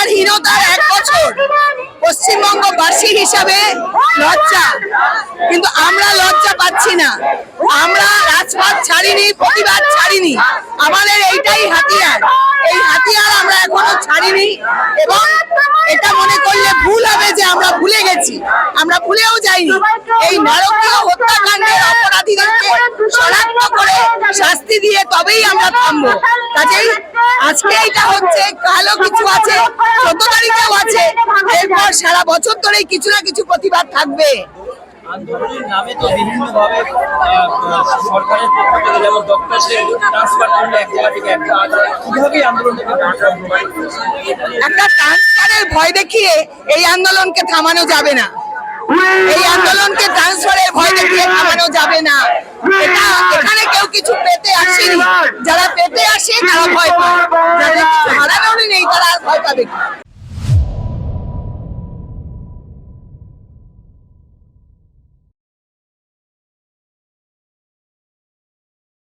বিচারহীনতার 1 বছর পশ্চিমবঙ্গবাসী হিসাবে লজ্জা, কিন্তু আমরা লজ্জা পাচ্ছি না। আমরা রাজপথ ছাড়িনি, প্রতিবাদ ছাড়িনি। আমাদের এইটাই হাতিয়ার, এই হাতিয়ার আমরা এখনো ছাড়িনি। এবং এটা মনে করলে ভুল হবে যে আমরা ভুলে গেছি, আমরা ভুলেও যাইনি। এই নারকীয় হত্যাকাণ্ডের অপরাধীদেরকে শনাক্ত করে শাস্তি দিয়ে তবেই আমরা থামবো। কাজেই আজকে এটা হচ্ছে, কালও কিছু আছে, 14 তারিখেও আছে, এরপর সারা বছর ধরেই কিছু না কিছু প্রতিবাদ থাকবে। আন্দোলনের নামে তো বিভিন্নভাবে সরকারের পক্ষ থেকে যেমন ডক্টরদের ট্রান্সফার করলে এক জায়গা থেকে একটা কিভাবে আন্দোলনটাকে একটা ট্রান্সফারের ভয় দেখিয়ে এই আন্দোলনকে থামানো যাবে না। এই আন্দোলনকে ট্রান্সফারের ভয় দেখিয়ে থামানো যাবে না। এটা এখানে কেউ কিছু পেতে আসেনি, যারা পেতে আসে তারা ভয় পায়, যাদের কিছু হারানোরই নেই তারা ভয় পাবে।